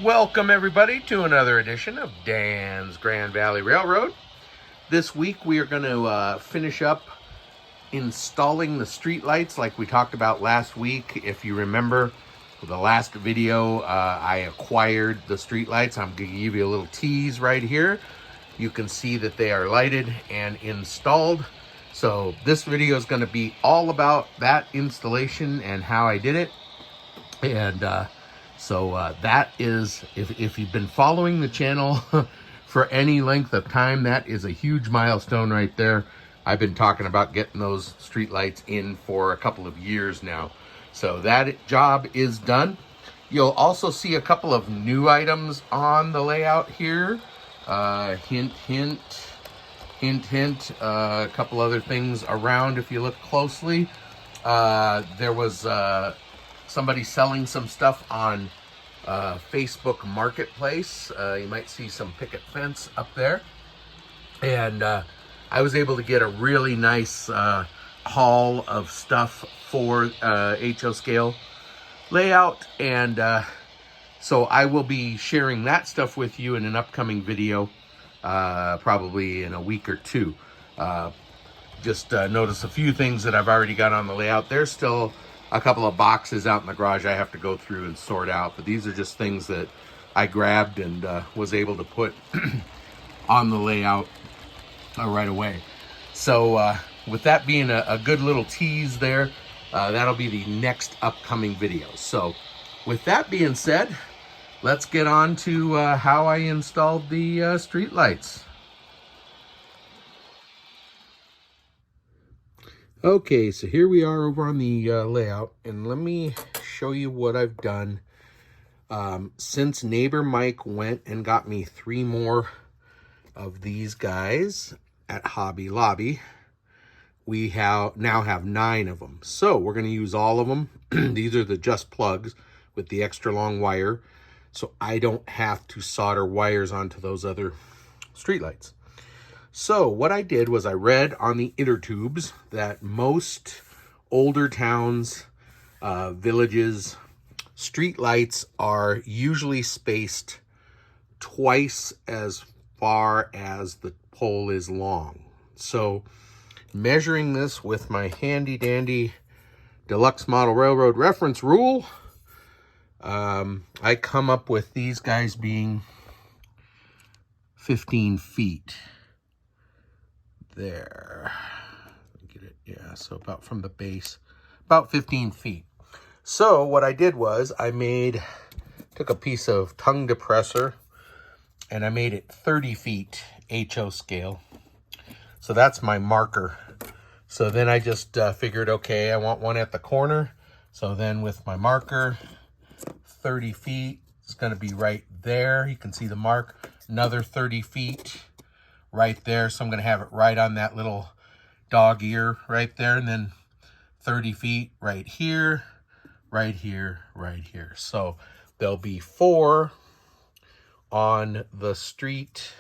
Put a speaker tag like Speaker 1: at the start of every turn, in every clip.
Speaker 1: Welcome everybody to another edition of Dan's Grand Valley Railroad. This week we are going to finish up installing the street lights like we talked about last week. If you remember the last video, I acquired the street lights. I'm going to give you a little tease right here. You can see that they are lighted and installed. So this video is going to be all about that installation and how I did it. And so that is, if you've been following the channel for any length of time, that is a huge milestone right there. I've been talking about getting those street lights in for a couple of years now. So that job is done. You'll also see a couple of new items on the layout here. Hint, hint, hint, hint. A couple other things around if you look closely. There was somebody selling some stuff on Facebook Marketplace. You might see some picket fence up there. And I was able to get a really nice haul of stuff for HO scale layout. And so I will be sharing that stuff with you in an upcoming video, probably in a week or two. Just notice a few things that I've already got on the layout. There's still a couple of boxes out in the garage I have to go through and sort out, but these are just things that I grabbed and was able to put on the layout right away. So with that being a good little tease there, that'll be the next upcoming video. So with that being said, let's get on to how I installed the street lights. Okay, so here we are over on the layout, and let me show you what I've done. Since neighbor Mike went and got me 3 more of these guys at Hobby Lobby, we now have 9 of them. So we're going to use all of them. These are the just plugs with the extra long wire, so I don't have to solder wires onto those other streetlights. So what I did was I read on the inner tubes that most older towns, villages, street lights are usually spaced twice as far as the pole is long. So measuring this with my handy dandy deluxe model railroad reference rule, I come up with these guys being 15 feet. There, get it, yeah, so about from the base, about 15 feet. So what I did was I took a piece of tongue depressor and I made it 30 feet HO scale. So that's my marker. So then I just figured, okay, I want one at the corner. So then with my marker, 30 feet, it's gonna be right there. You can see the mark, another 30 feet. Right there, so I'm going to have it right on that little dog ear right there, and then 30 feet right here, right here, right here. So there'll be 4 on the street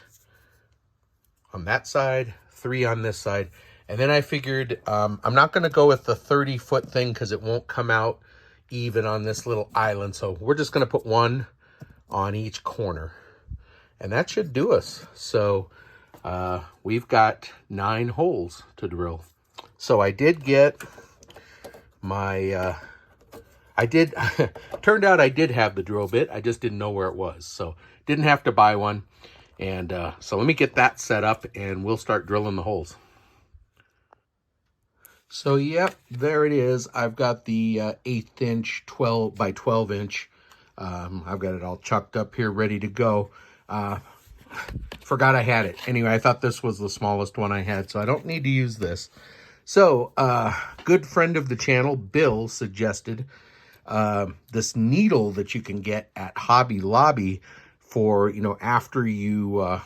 Speaker 1: on that side, 3 on this side. And then I figured I'm not going to go with the 30-foot thing because it won't come out even on this little island. So we're just going to put 1 on each corner, and that should do us. So we've got 9 holes to drill. So I did get my, turned out I did have the drill bit. I just didn't know where it was. So didn't have to buy one. And so let me get that set up and we'll start drilling the holes. So yep, there it is. I've got the 1/8 inch 12 by 12 inch. I've got it all chucked up here ready to go. Forgot I had it. Anyway, I thought this was the smallest one I had, so I don't need to use this. So, good friend of the channel, Bill, suggested this needle that you can get at Hobby Lobby for, after you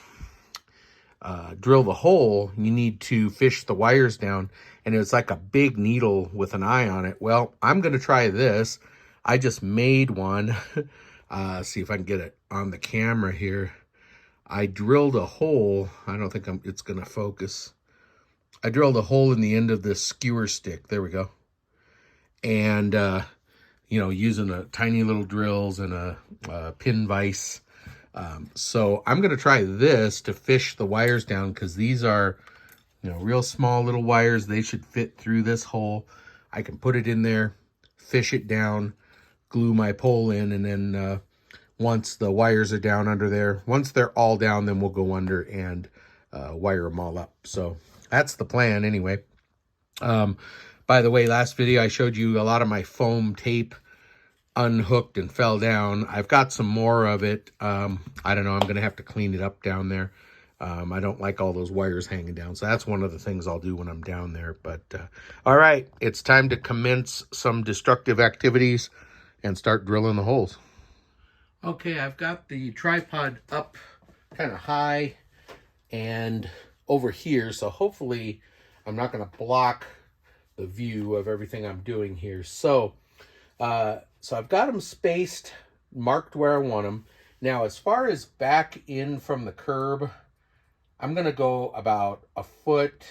Speaker 1: drill the hole, you need to fish the wires down, and it's like a big needle with an eye on it. Well, I'm going to try this. I just made one. See if I can get it on the camera here. I drilled a hole. I don't think it's going to focus. I drilled a hole in the end of this skewer stick. There we go. And you know, using a tiny little drills and a pin vise. So I'm going to try this to fish the wires down, because these are, you know, real small little wires. They should fit through this hole. I can put it in there, fish it down, glue my pole in, and then once the wires are down under there, once they're all down, then we'll go under and wire them all up. So that's the plan anyway. By the way, last video I showed you a lot of my foam tape unhooked and fell down. I've got some more of it. I don't know, I'm gonna have to clean it up down there. I don't like all those wires hanging down, so that's one of the things I'll do when I'm down there. But all right, it's time to commence some destructive activities and start drilling the holes. Okay, I've got the tripod up kind of high and over here, so hopefully I'm not going to block the view of everything I'm doing here. So I've got them spaced, marked where I want them. Now, as far as back in from the curb, I'm going to go about a foot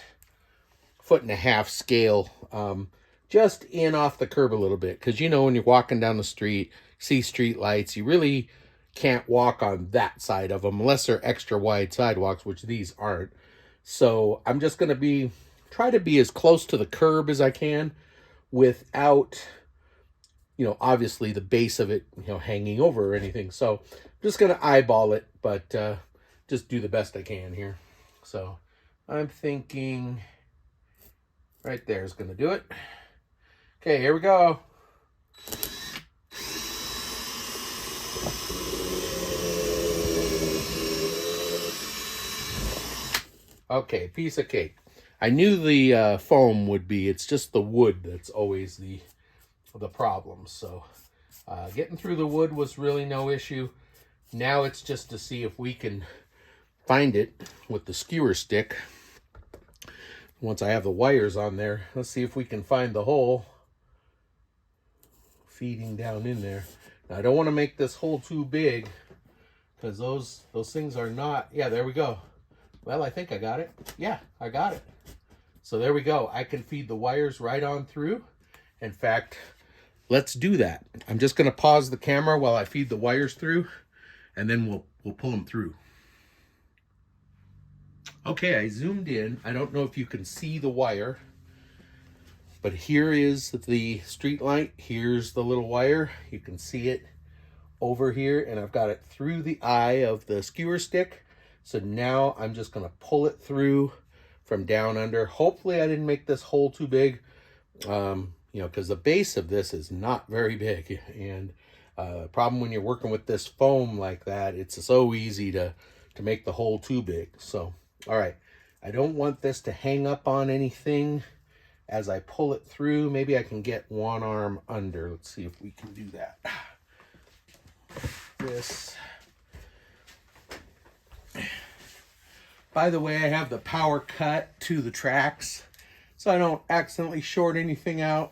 Speaker 1: and a half scale, just in off the curb a little bit. Because, you know, when you're walking down the street, see street lights, you really can't walk on that side of them unless they're extra wide sidewalks, which these aren't. So I'm just going to try to be as close to the curb as I can without, you know, obviously the base of it, you know, hanging over or anything. So I'm just going to eyeball it, but just do the best I can here. So I'm thinking right there is going to do it. Okay, here we go. Okay, piece of cake. I knew the foam would be. It's just the wood that's always the problem. So getting through the wood was really no issue. Now it's just to see if we can find it with the skewer stick. Once I have the wires on there, let's see if we can find the hole feeding down in there. Now, I don't want to make this hole too big, because those things are not. Yeah, there we go. Well, I think I got it. Yeah, I got it. So there we go. I can feed the wires right on through. In fact, let's do that. I'm just going to pause the camera while I feed the wires through, and then we'll pull them through. Okay, I zoomed in. I don't know if you can see the wire, but here is the street light. Here's the little wire. You can see it over here, and I've got it through the eye of the skewer stick. So now I'm just going to pull it through from down under. Hopefully I didn't make this hole too big, you know, because the base of this is not very big. And the problem when you're working with this foam like that, it's so easy to make the hole too big. So, all right, I don't want this to hang up on anything as I pull it through. Maybe I can get one arm under. Let's see if we can do that. This. By the way, I have the power cut to the tracks so I don't accidentally short anything out.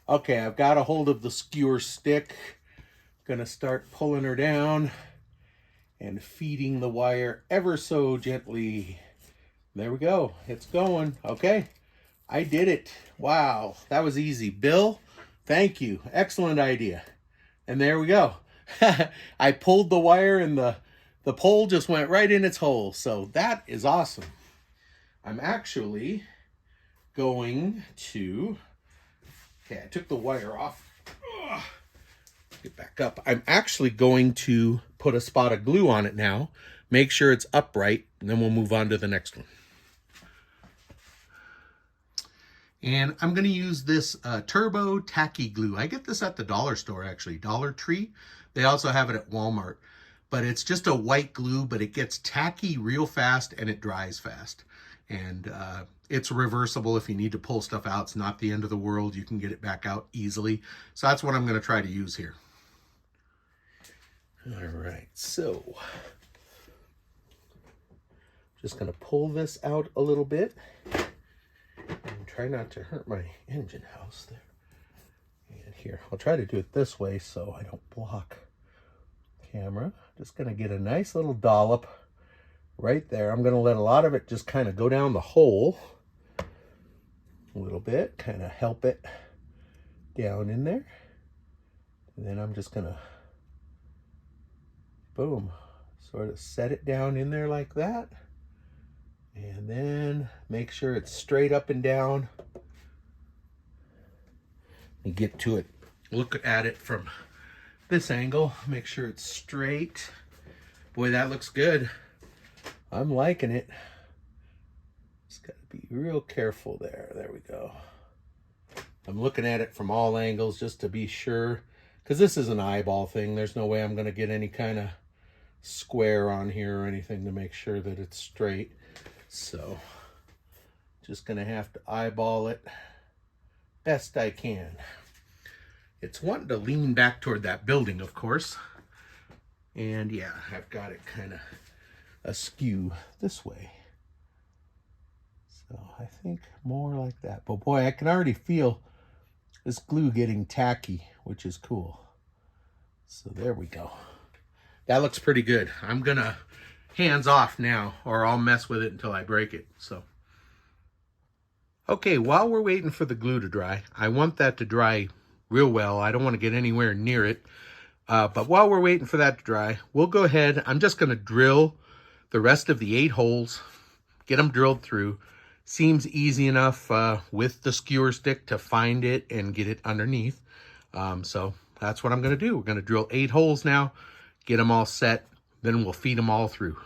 Speaker 1: Okay, I've got a hold of the skewer stick. Gonna start pulling her down and feeding the wire ever so gently. There we go. It's going. Okay, I did it. Wow, that was easy. Bill, thank you. Excellent idea. And there we go. I pulled the wire and the pole just went right in its hole. So that is awesome. I'm actually going to, okay, I took the wire off. Ugh. Get back up. I'm actually going to put a spot of glue on it now. Make sure it's upright, and then we'll move on to the next one. And I'm going to use this Turbo Tacky Glue. I get this at the dollar store, actually, Dollar Tree. They also have it at Walmart. But it's just a white glue, but it gets tacky real fast and it dries fast. And it's reversible if you need to pull stuff out. It's not the end of the world. You can get it back out easily. So that's what I'm going to try to use here. All right, so just going to pull this out a little bit and try not to hurt my engine house there. And here, I'll try to do it this way so I don't block camera. Just going to get a nice little dollop right there. I'm going to let a lot of it just kind of go down the hole a little bit, kind of help it down in there. And then I'm just gonna, boom, sort of set it down in there like that. And then make sure it's straight up and down. And get to it. Look at it from this angle. Make sure it's straight. Boy, that looks good. I'm liking it. Just gotta be real careful there. There we go. I'm looking at it from all angles just to be sure, because this is an eyeball thing. There's no way I'm gonna get any kind of square on here or anything to make sure that it's straight. So just gonna have to eyeball it best I can. It's wanting to lean back toward that building, of course. And yeah, I've got it kind of askew this way. So I think more like that. But boy, I can already feel this glue getting tacky, which is cool. So there we go. That looks pretty good. I'm gonna hands off now, or I'll mess with it until I break it. So okay, while we're waiting for the glue to dry, I want that to dry real well. I don't want to get anywhere near it. But while we're waiting for that to dry, we'll go ahead. I'm just going to drill the rest of the 8 holes, get them drilled through. Seems easy enough with the skewer stick to find it and get it underneath. So that's what I'm going to do. We're going to drill 8 holes now, get them all set, then we'll feed them all through.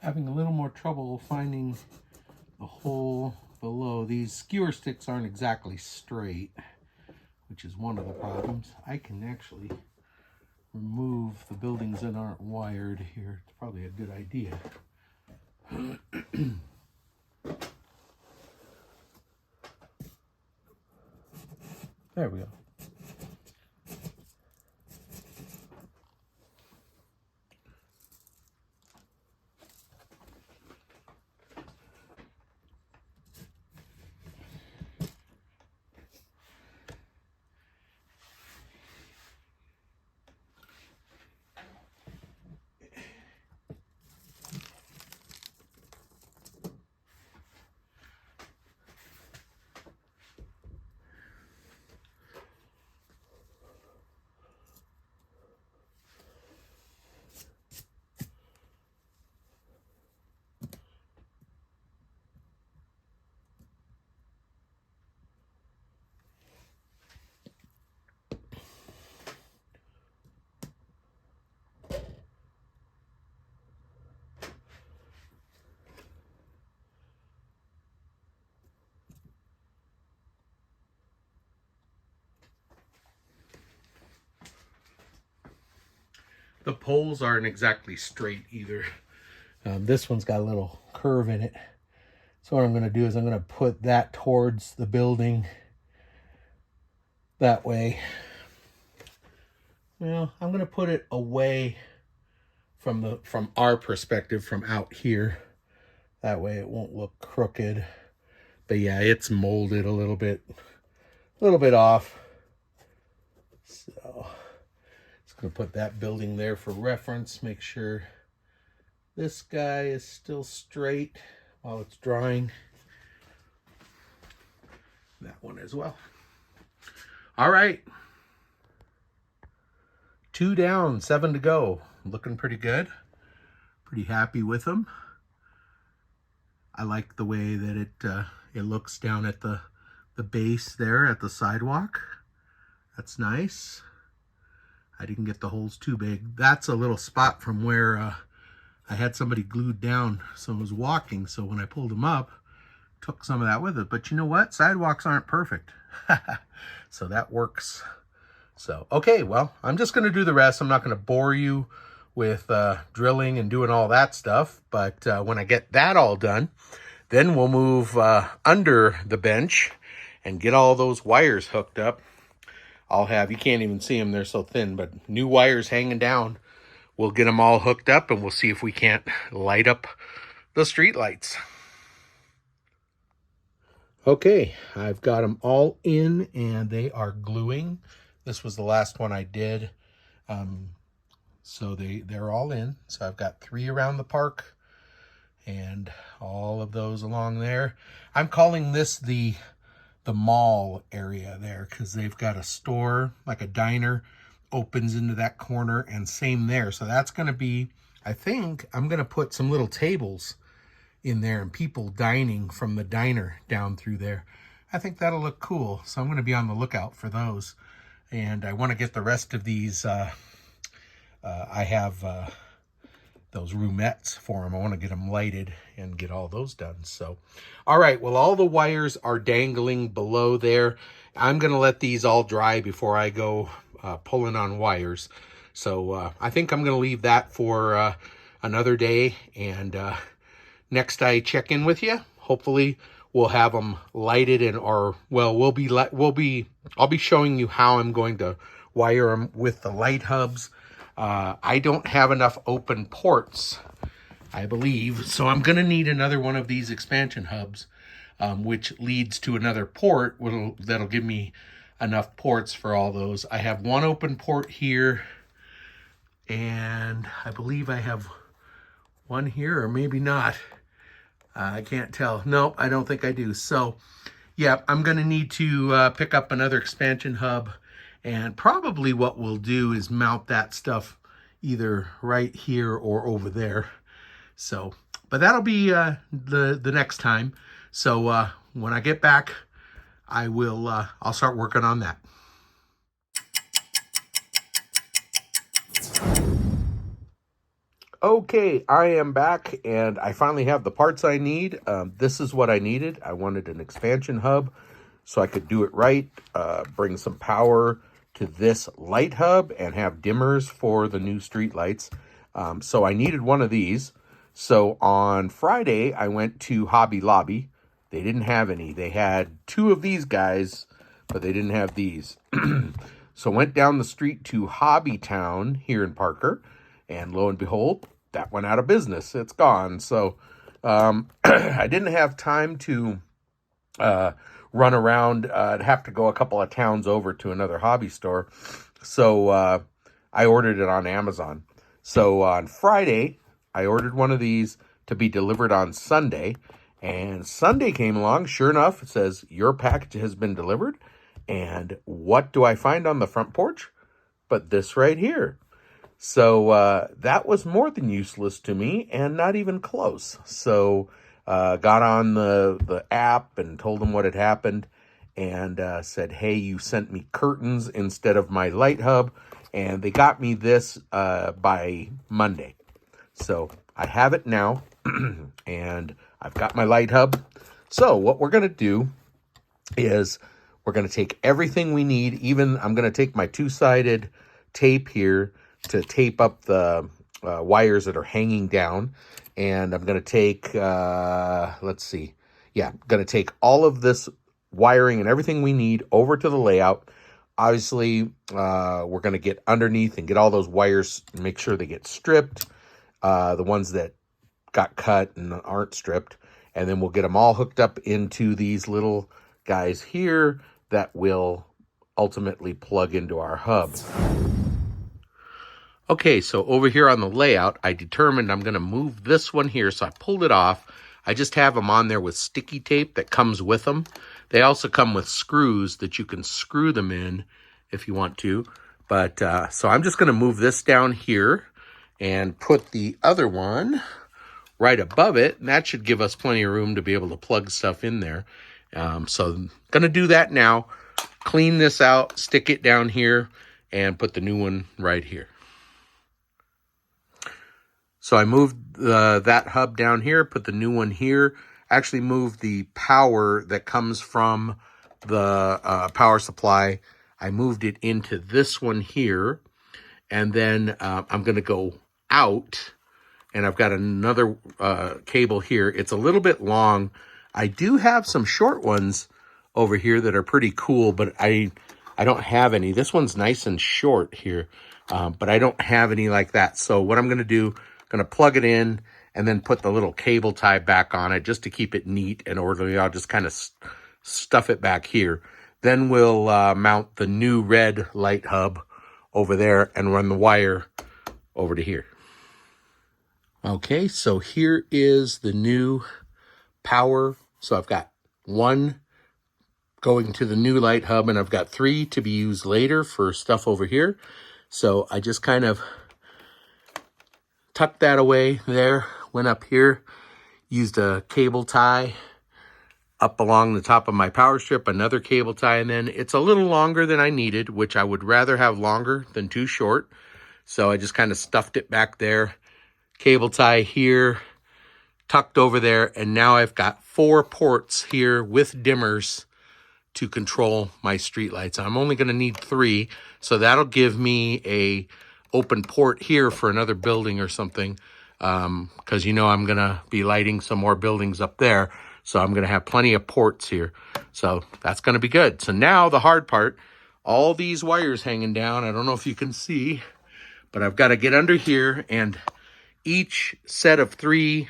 Speaker 1: Having a little more trouble finding the hole below. These skewer sticks aren't exactly straight, which is one of the problems. I can actually remove the buildings that aren't wired here. It's probably a good idea. There we go. the poles aren't exactly straight either. This one's got a little curve in it. So what I'm going to do is I'm going to put that towards the building that way. Well, I'm going to put it away from our perspective from out here. That way it won't look crooked. But yeah, it's molded a little bit off. So just going to put that building there for reference. Make sure this guy is still straight while it's drying. That one as well. All right. 2 down, 7 to go. Looking pretty good. Pretty happy with them. I like the way that it looks down at the base there at the sidewalk. That's nice. I didn't get the holes too big. That's a little spot from where I had somebody glued down. Someone was walking, so when I pulled them up, took some of that with it. But you know what? Sidewalks aren't perfect. So that works. So, okay, well, I'm just going to do the rest. I'm not going to bore you with drilling and doing all that stuff. But when I get that all done, then we'll move under the bench and get all those wires hooked up. I'll have, you can't even see them, they're so thin, but new wires hanging down. We'll get them all hooked up and we'll see if we can't light up the street lights. Okay, I've got them all in and they are gluing. This was the last one I did. So they're all in. So I've got 3 around the park and all of those along there. I'm calling this the mall area there because they've got a store, like a diner, opens into that corner, and same there. So that's going to be, I think I'm going to put some little tables in there and people dining from the diner down through there. I think that'll look cool. So I'm going to be on the lookout for those. And I want to get the rest of these. I have those roomettes for them. I want to get them lighted and get all those done. So, all right. Well, all the wires are dangling below there. I'm going to let these all dry before I go pulling on wires. So I think I'm going to leave that for another day. And next I check in with you, hopefully we'll have them lighted and, or, well, I'll be showing you how I'm going to wire them with the light hubs. I don't have enough open ports, I believe, so I'm going to need another one of these expansion hubs, which leads to another port that'll give me enough ports for all those. I have one open port here, and I believe I have one here, or maybe not. I can't tell. Nope, I don't think I do. So, yeah, I'm going to need to pick up another expansion hub. And probably what we'll do is mount that stuff either right here or over there. So, but that'll be the next time. So when I get back, I'll start working on that. Okay, I am back and I finally have the parts I need. This is what I needed. I wanted an expansion hub so I could do it right, bring some power to this light hub and have dimmers for the new street lights. So I needed one of these. So on Friday, I went to Hobby Lobby. They didn't have any. They had 2 of these guys, but they didn't have these. So went down the street to Hobby Town here in Parker, and lo and behold, that went out of business. It's gone. So I didn't have time to run around. I'd have to go a couple of towns over to another hobby store. So I ordered it on Amazon. So on Friday, I ordered one of these to be delivered on Sunday. And Sunday came along. Sure enough, it says, your package has been delivered. And what do I find on the front porch? But this right here. So that was more than useless to me and not even close. So got on the app and told them what had happened and said, hey, you sent me curtains instead of my light hub. And they got me this by Monday. So I have it now and I've got my light hub. So what we're going to do is we're going to take everything we need. Even I'm going to take my 2-sided tape here to tape up the wires that are hanging down. And I'm going to take, let's see. Yeah, I'm going to take all of this wiring and everything we need over to the layout. Obviously, we're going to get underneath and get all those wires and make sure they get stripped. The ones that got cut and aren't stripped. And then we'll get them all hooked up into these little guys here that will ultimately plug into our hub. Okay, so over here on the layout, I determined I'm going to move this one here. So I pulled it off. I just have them on there with sticky tape that comes with them. They also come with screws that you can screw them in if you want to. But so I'm just going to move this down here and put the other one right above it. And that should give us plenty of room to be able to plug stuff in there. So I'm going to do that now. Clean this out, stick it down here, and put the new one right here. So I moved that hub down here, put the new one here. Actually moved the power that comes from the power supply. I moved it into this one here. And then I'm going to go out. And I've got another cable here. It's a little bit long. I do have some short ones over here that are pretty cool, but I don't have any. This one's nice and short here, but I don't have any like that. So what I'm going to do, I'm going to plug it in and then put the little cable tie back on it just to keep it neat and orderly. I'll just kind of stuff it back here. Then we'll mount the new red light hub over there and run the wire over to here. Okay, so here is the new power. So I've got one going to the new light hub, and I've got 3 to be used later for stuff over here. So I just kind of tucked that away there, went up here, used a cable tie up along the top of my power strip, another cable tie, and then it's a little longer than I needed, which I would rather have longer than too short. So I just kind of stuffed it back there. Cable tie here, tucked over there, and now I've got 4 ports here with dimmers to control my streetlights. I'm only going to need 3, so that'll give me a open port here for another building or something, because you know I'm going to be lighting some more buildings up there, so I'm going to have plenty of ports here. So that's going to be good. So now the hard part, all these wires hanging down, I don't know if you can see, but I've got to get under here, and each set of 3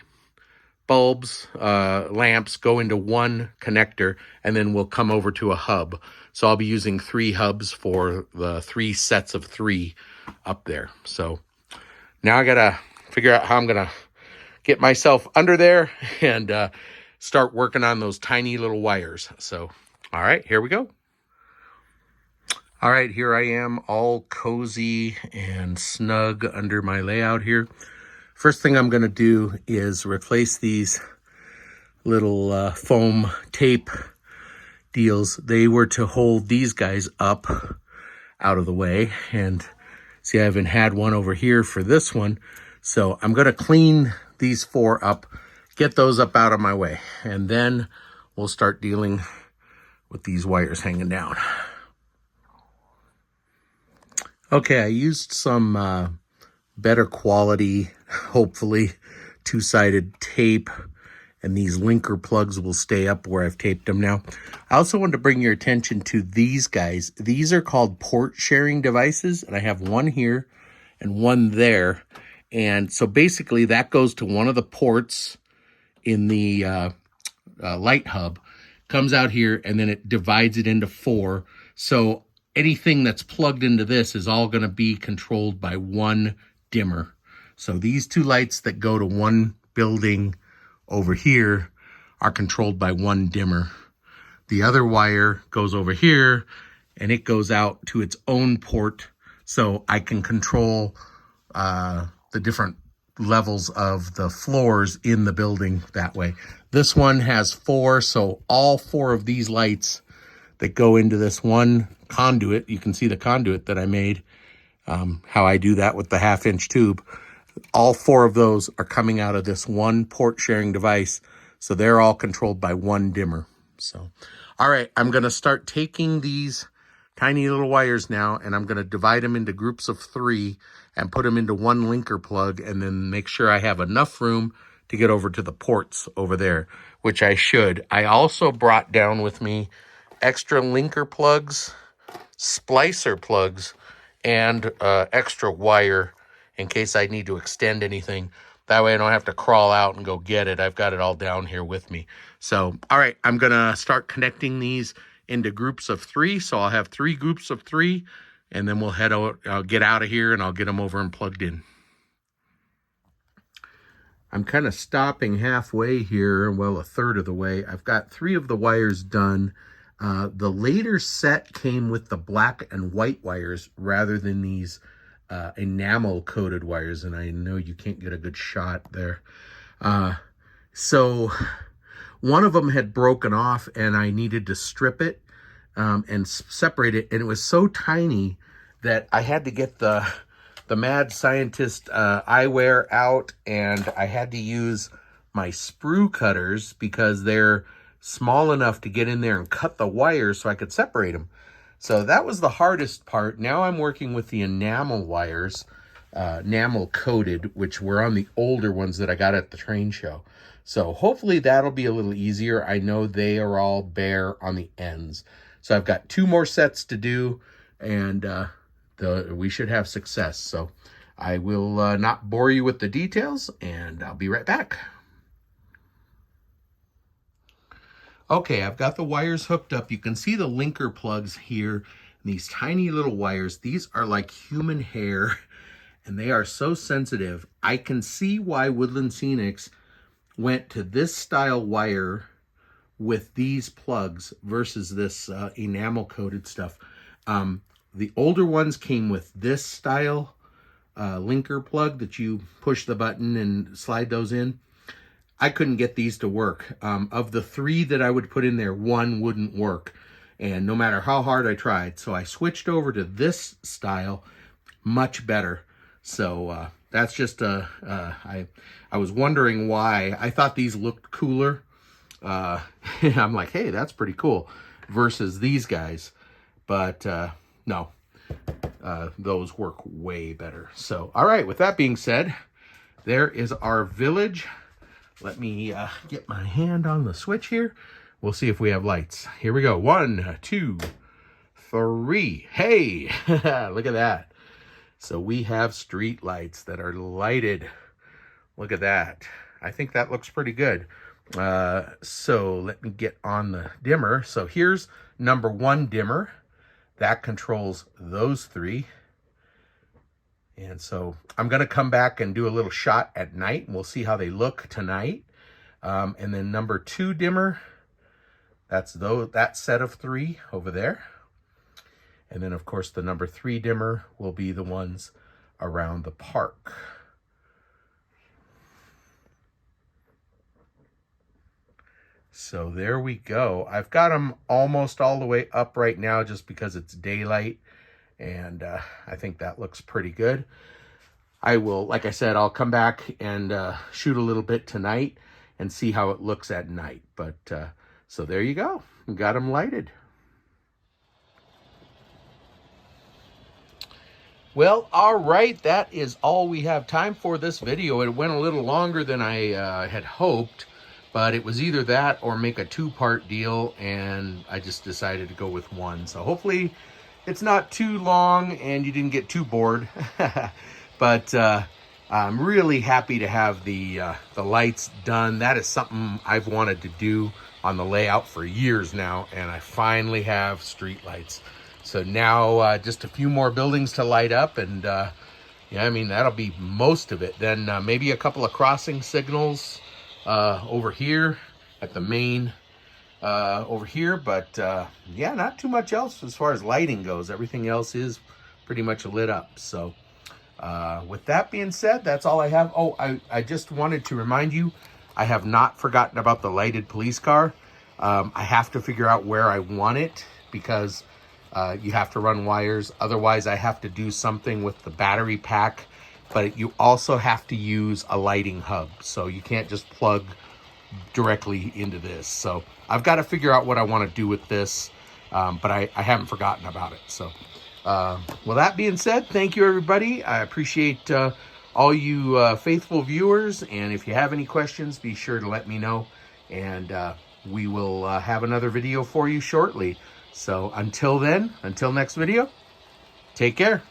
Speaker 1: bulbs, lamps go into one connector, and then we'll come over to a hub. So I'll be using 3 hubs for the 3 sets of 3 up there. So now I gotta figure out how I'm gonna get myself under there and start working on those tiny little wires. So, all right, here we go. All right, here I am all cozy and snug under my layout here. First thing I'm going to do is replace these little foam tape deals. They were to hold these guys up out of the way. And see, I haven't had one over here for this one. So I'm going to clean these 4 up, get those up out of my way. And then we'll start dealing with these wires hanging down. Okay, I used some better quality, hopefully, 2-sided tape, and these linker plugs will stay up where I've taped them now. I also wanted to bring your attention to these guys. These are called port sharing devices, and I have one here and one there. And so basically that goes to one of the ports in the light hub, comes out here, and then it divides it into 4. So anything that's plugged into this is all going to be controlled by one dimmer. So these 2 lights that go to one building over here are controlled by one dimmer. The other wire goes over here and it goes out to its own port, so I can control the different levels of the floors in the building that way. This one has 4, so all 4 of these lights that go into this one conduit, you can see the conduit that I made, how I do that with the 1/2-inch tube. All 4 of those are coming out of this one port sharing device. So they're all controlled by one dimmer. So, all right, I'm going to start taking these tiny little wires now, and I'm going to divide them into groups of 3 and put them into one linker plug, and then make sure I have enough room to get over to the ports over there, which I should. I also brought down with me extra linker plugs, splicer plugs, and extra wire in case I need to extend anything. That way I don't have to crawl out and go get it. I've got it all down here with me. So, all right, I'm going to start connecting these into groups of 3. So I'll have 3 groups of 3, and then we'll head out. I'll get out of here and I'll get them over and plugged in. I'm kind of stopping halfway here, well, a third of the way. I've got 3 of the wires done. The later set came with the black and white wires rather than these enamel coated wires, and I know you can't get a good shot there. So one of them had broken off, and I needed to strip it and separate it, and it was so tiny that I had to get the mad scientist eyewear out, and I had to use my sprue cutters because they're small enough to get in there and cut the wires so I could separate them. So that was the hardest part. Now I'm working with the enamel wires, enamel coated, which were on the older ones that I got at the train show. So hopefully that'll be a little easier. I know they are all bare on the ends. So I've got 2 more sets to do, and we should have success. So I will not bore you with the details, and I'll be right back. Okay, I've got the wires hooked up. You can see the linker plugs here. These tiny little wires. These are like human hair, and they are so sensitive. I can see why Woodland Scenics went to this style wire with these plugs versus this enamel coated stuff. The older ones came with this style linker plug that you push the button and slide those in. I couldn't get these to work. Of the 3 that I would put in there, 1 wouldn't work. And no matter how hard I tried. So I switched over to this style, much better. So that's just, I was wondering why. I thought these looked cooler. I'm like, hey, that's pretty cool. Versus these guys. But no, those work way better. So, all right, with that being said, there is our village. Let me get my hand on the switch here. We'll see if we have lights. Here we go. 1, 2, 3. Hey, look at that. So we have street lights that are lighted. Look at that. I think that looks pretty good. So let me get on the dimmer. So here's number 1 dimmer. That controls those 3. And so I'm going to come back and do a little shot at night, and we'll see how they look tonight. And then number 2 dimmer, that's that set of 3 over there. And then, of course, the number 3 dimmer will be the ones around the park. So there we go. I've got them almost all the way up right now just because it's daylight. And I think that looks pretty good. I will, like I said, I'll come back and shoot a little bit tonight and see how it looks at night. But so there you go. Got them lighted. Well, all right. That is all we have time for this video. It went a little longer than I had hoped, but it was either that or make a 2-part deal, and I just decided to go with 1. So hopefully it's not too long and you didn't get too bored. But I'm really happy to have the lights done. That is something I've wanted to do on the layout for years now, and I finally have street lights. So now just a few more buildings to light up, and yeah, I mean, that'll be most of it. Then maybe a couple of crossing signals over here at the main over here, but yeah, not too much else as far as lighting goes. Everything else is pretty much lit up. So with that being said, that's all I have. Oh, I just wanted to remind you, I have not forgotten about the lighted police car. I have to figure out where I want it, because you have to run wires. Otherwise, I have to do something with the battery pack, but you also have to use a lighting hub. So you can't just plug directly into this. So I've got to figure out what I want to do with this. but I haven't forgotten about it. So, with that being said, thank you, everybody. I appreciate all you faithful viewers. And if you have any questions, be sure to let me know. And we will have another video for you shortly. So until then, until next video, take care.